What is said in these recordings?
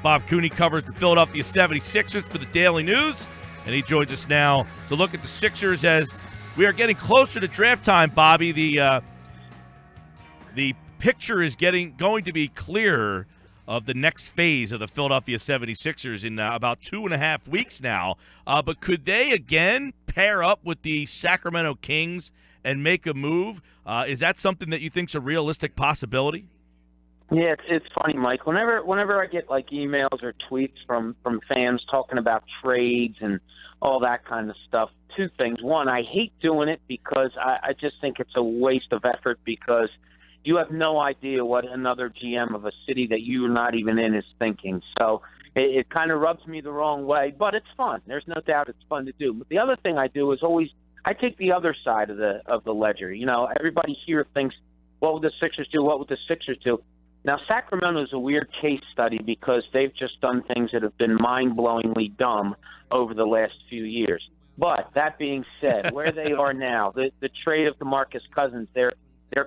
Bob Cooney covers the Philadelphia 76ers for the Daily News, and he joins us now to look at the Sixers as we are getting closer to draft time, Bobby. The picture is going to be clearer of the next phase of the Philadelphia 76ers in about 2.5 weeks now. But could they again pair up with the Sacramento Kings and make a move? Is that something that you think is a realistic possibility? Yeah, it's funny, Mike. Whenever I get like emails or tweets from fans talking about trades and all that kind of stuff, two things. One, I hate doing it because I just think it's a waste of effort because you have no idea what another GM of a city that you're not even in is thinking. So it kind of rubs me the wrong way, but it's fun. There's no doubt it's fun to do. But the other thing I do is always I take the other side of the ledger. You know, everybody here thinks, what would the Sixers do? What would the Sixers do? Now, Sacramento is a weird case study because they've just done things that have been mind-blowingly dumb over the last few years. But that being said, where they are now, the trade of DeMarcus Cousins, they're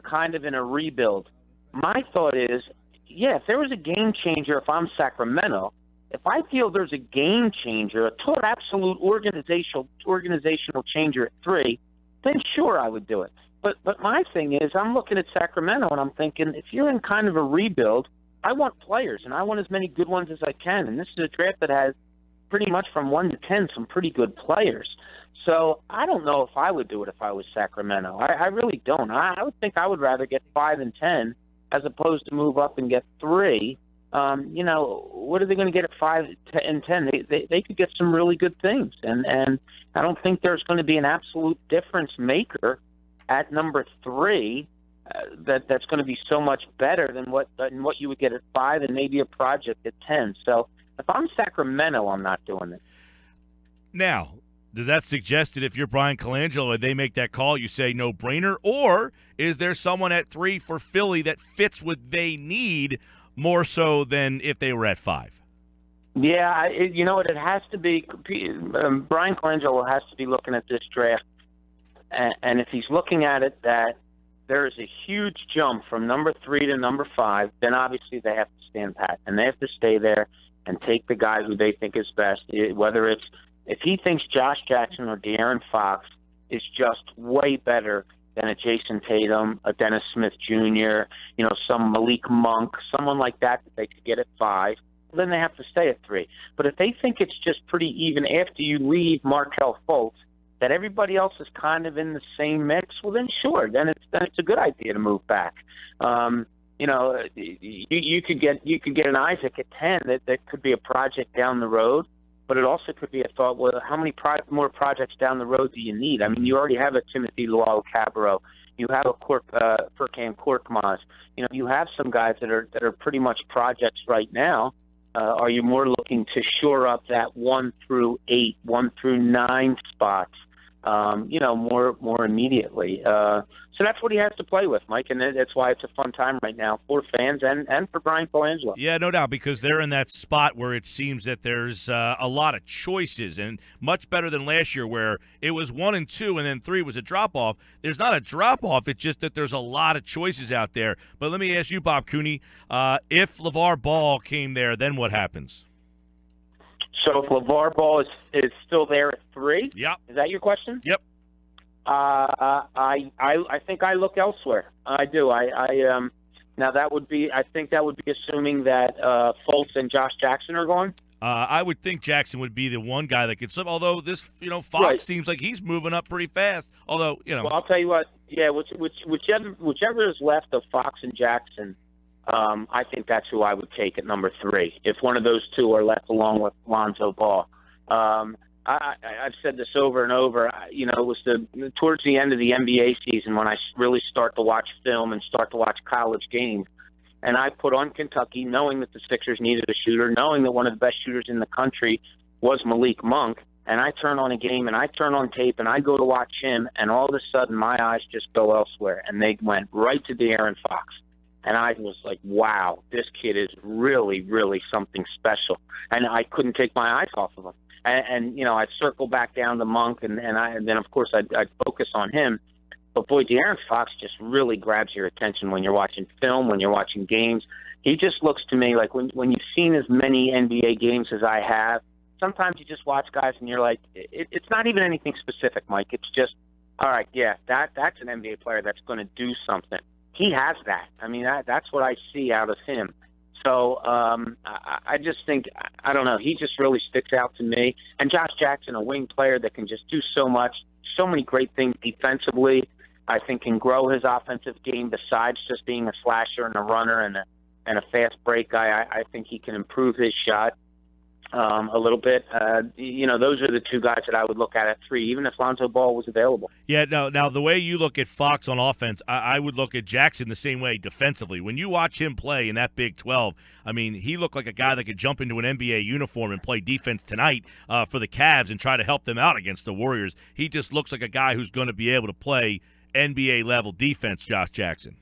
kind of in a rebuild. My thought is, yeah, if there was a game changer, if I'm Sacramento, if I feel there's a game changer, a total absolute organizational changer at 3, then sure, I would do it. But my thing is, I'm looking at Sacramento and I'm thinking, if you're in kind of a rebuild, I want players and I want as many good ones as I can. And this is a draft that has pretty much from 1 to 10 some pretty good players. So I don't know if I would do it if I was Sacramento. I really don't. I would think I would rather get 5 and 10 as opposed to move up and get 3. You know, what are they going to get at 5 and 10? They could get some really good things. And I don't think there's going to be an absolute difference maker at number 3 that's going to be so much better than what you would get at 5 and maybe a project at 10. So if I'm Sacramento, I'm not doing it. Now, does that suggest that if you're Brian Colangelo and they make that call, you say no-brainer? Or is there someone at 3 for Philly that fits what they need more so than if they were at 5? Yeah, you know what? It has to be Brian Colangelo has to be looking at this draft. And if he's looking at it that there is a huge jump from number 3 to number 5, then obviously they have to stand pat. And they have to stay there and take the guy who they think is best, whether it's if he thinks Josh Jackson or De'Aaron Fox is just way better than a Jason Tatum, a Dennis Smith Jr., you know, some Malik Monk, someone like that they could get at 5, then they have to stay at 3. But if they think it's just pretty even after you leave Markelle Fultz, that everybody else is kind of in the same mix, well, then sure, then it's a good idea to move back. You know, you could get an Isaac at 10 that could be a project down the road, but it also could be a thought. Well, how many more projects down the road do you need? I mean, you already have a Timothy Luau-Cabarrot. You have a Furkan Korkmaz. You know, you have some guys that are pretty much projects right now. Are you more looking to shore up that 1 through 8, 1 through 9 spots? You know, more immediately. So that's what he has to play with, Mike, and that's why it's a fun time right now for fans and for Brian Colangelo. Yeah, no doubt, because they're in that spot where it seems that there's a lot of choices, and much better than last year where it was 1 and 2 and then 3 was a drop-off. There's not a drop-off. It's just that there's a lot of choices out there. But let me ask you, Bob Cooney, if LeVar Ball came there, then what happens? So if LeVar Ball is still there at 3, yep. Is that your question? Yep. I think I look elsewhere. I do. Now that would be. I think that would be assuming that Fultz and Josh Jackson are going. I would think Jackson would be the one guy that could slip. Although this, Fox right. seems like he's moving up pretty fast. Although, Well, I'll tell you what. Yeah, whichever is left of Fox and Jackson. I think that's who I would take at number 3 if one of those two are left along with Lonzo Ball. I've said this over and over. It was towards the end of the NBA season when I really start to watch film and start to watch college games. And I put on Kentucky knowing that the Sixers needed a shooter, knowing that one of the best shooters in the country was Malik Monk. And I turn on a game and I turn on tape and I go to watch him, and all of a sudden my eyes just go elsewhere. And they went right to De'Aaron Fox. And I was like, wow, this kid is really, really something special. And I couldn't take my eyes off of him. And I'd circle back down to Monk, and then, of course, I'd focus on him. But, boy, De'Aaron Fox just really grabs your attention when you're watching film, when you're watching games. He just looks to me like when you've seen as many NBA games as I have, sometimes you just watch guys and you're like, it's not even anything specific, Mike. It's just, all right, yeah, that's an NBA player that's going to do something. He has that. I mean, that's what I see out of him. So I just think, I don't know, he just really sticks out to me. And Josh Jackson, a wing player that can just do so much, so many great things defensively, I think can grow his offensive game besides just being a slasher and a runner and a fast break guy. I think he can improve his shot a little bit. Those are the two guys that I would look at 3, even if Lonzo Ball was available. Yeah, now the way you look at Fox on offense, I would look at Jackson the same way defensively. When you watch him play in that Big 12, I mean, he looked like a guy that could jump into an NBA uniform and play defense tonight for the Cavs and try to help them out against the Warriors. He just looks like a guy who's going to be able to play NBA-level defense, Josh Jackson.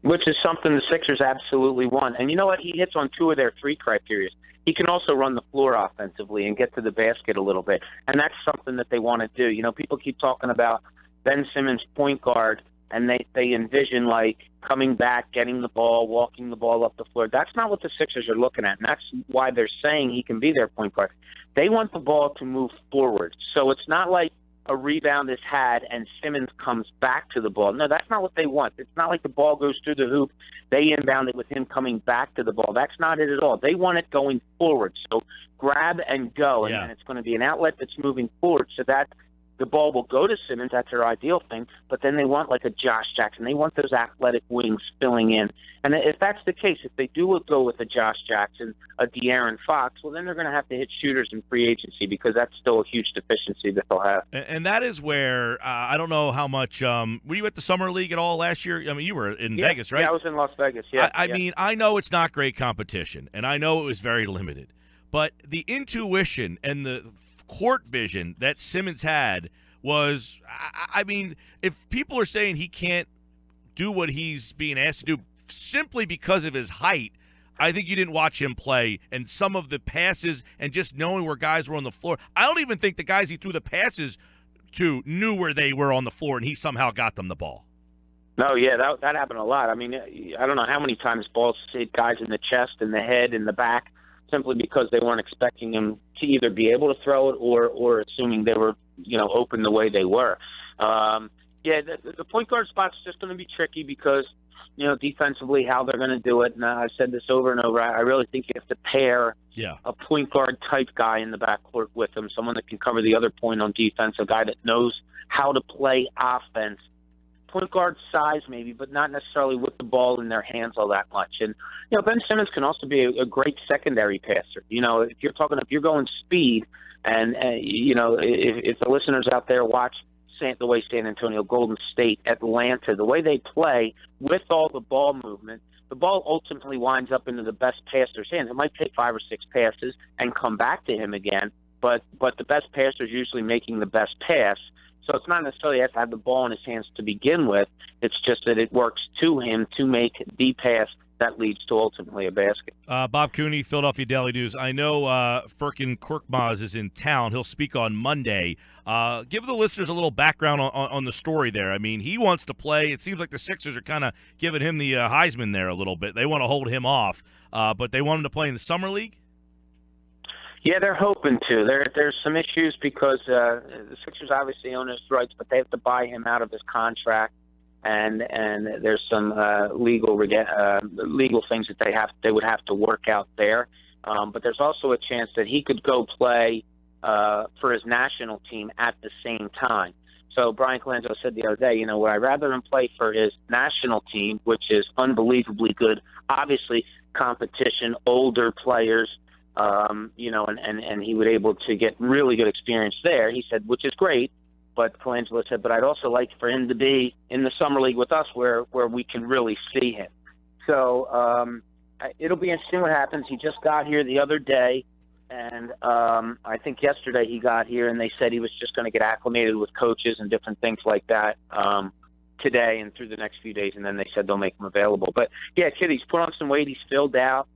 Which is something the Sixers absolutely want. And you know what? He hits on 2 of their 3 criteria. He can also run the floor offensively and get to the basket a little bit. And that's something that they want to do. You know, people keep talking about Ben Simmons, point guard, and they envision, like, coming back, getting the ball, walking the ball up the floor. That's not what the Sixers are looking at, and that's why they're saying he can be their point guard. They want the ball to move forward. So it's not like a rebound is had and Simmons comes back to the ball. No, that's not what they want. It's not like the ball goes through the hoop, they inbound it with him coming back to the ball. That's not it at all. They want it going forward. So grab and go, and then it's going to be an outlet that's moving forward so that the ball will go to Simmons. That's their ideal thing. But then they want like a Josh Jackson. They want those athletic wings filling in. And if that's the case, if they do go with a Josh Jackson, a De'Aaron Fox, well, then they're going to have to hit shooters in free agency because that's still a huge deficiency that they'll have. And that is where I don't know how much were you at the Summer League at all last year? I mean, you were in Vegas, right? Yeah, I was in Las Vegas, yeah. I mean, I know it's not great competition, and I know it was very limited. But the intuition and the court vision that Simmons had was, I mean, if people are saying he can't do what he's being asked to do simply because of his height, I think you didn't watch him play. And some of the passes and just knowing where guys were on the floor, I don't even think the guys he threw the passes to knew where they were on the floor, and he somehow got them the ball. No, yeah, that happened a lot. I mean, I don't know how many times balls hit guys in the chest, in the head, in the back, simply because they weren't expecting him to either be able to throw it or assuming they were, open the way they were. The point guard spot's just going to be tricky because, defensively how they're going to do it. And I've said this over and over. I really think you have to pair a point guard type guy in the backcourt with him, someone that can cover the other point on defense, a guy that knows how to play offense. Point guard size maybe, but not necessarily with the ball in their hands all that much. And, Ben Simmons can also be a great secondary passer. If you're going speed and, if the listeners out there watch the way San Antonio, Golden State, Atlanta, the way they play with all the ball movement, the ball ultimately winds up into the best passer's hands. It might take 5 or 6 passes and come back to him again, but the best passer is usually making the best pass. So it's not necessarily has to have the ball in his hands to begin with. It's just that it works to him to make the pass that leads to ultimately a basket. Bob Cooney, Philadelphia Daily News. I know Furkan Korkmaz is in town. He'll speak on Monday. Give the listeners a little background on the story there. I mean, he wants to play. It seems like the Sixers are kind of giving him the Heisman there a little bit. They want to hold him off, but they want him to play in the Summer League? Yeah, they're hoping to. There's some issues because the Sixers obviously own his rights, but they have to buy him out of his contract, and there's some legal things that they would have to work out there. But there's also a chance that he could go play for his national team at the same time. So Brian Colangelo said the other day, would I rather him play for his national team, which is unbelievably good, obviously competition, older players, and he would able to get really good experience there. He said, which is great, but Colangelo said, but I'd also like for him to be in the Summer League with us where we can really see him. So it'll be interesting what happens. He just got here the other day, and I think yesterday he got here, and they said he was just going to get acclimated with coaches and different things like that today and through the next few days, and then they said they'll make him available. But, yeah, kid, he's put on some weight. He's filled out.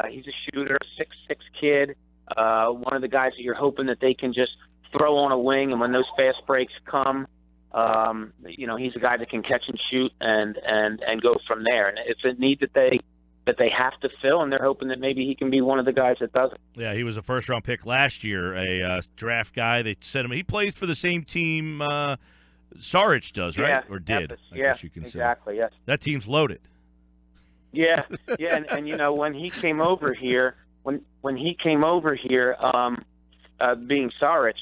He's a shooter, 6'6" kid, one of the guys that you're hoping that they can just throw on a wing, and when those fast breaks come, he's a guy that can catch and shoot and go from there. And it's a need that they that they have to fill, and they're hoping that maybe he can be one of the guys that does it. Yeah, he was a first-round pick last year, a draft guy. They sent him. He plays for the same team Saric does, right? Yeah, or did? Epis, I guess you can exactly. say. Yes. That team's loaded. Yeah, yeah, and you know when he came over here, when he came over here, being Saric,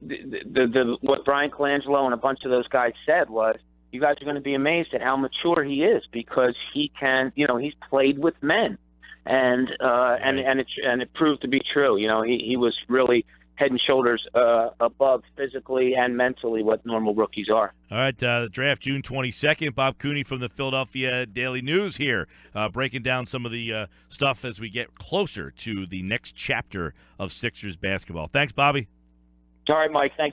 what Brian Colangelo and a bunch of those guys said was, you guys are going to be amazed at how mature he is because he can, you know, he's played with men, and it proved to be true. You know, he was really head and shoulders above physically and mentally what normal rookies are. All right, draft June 22nd. Bob Cooney from the Philadelphia Daily News here, breaking down some of the stuff as we get closer to the next chapter of Sixers basketball. Thanks, Bobby. All right, Mike. Thank you.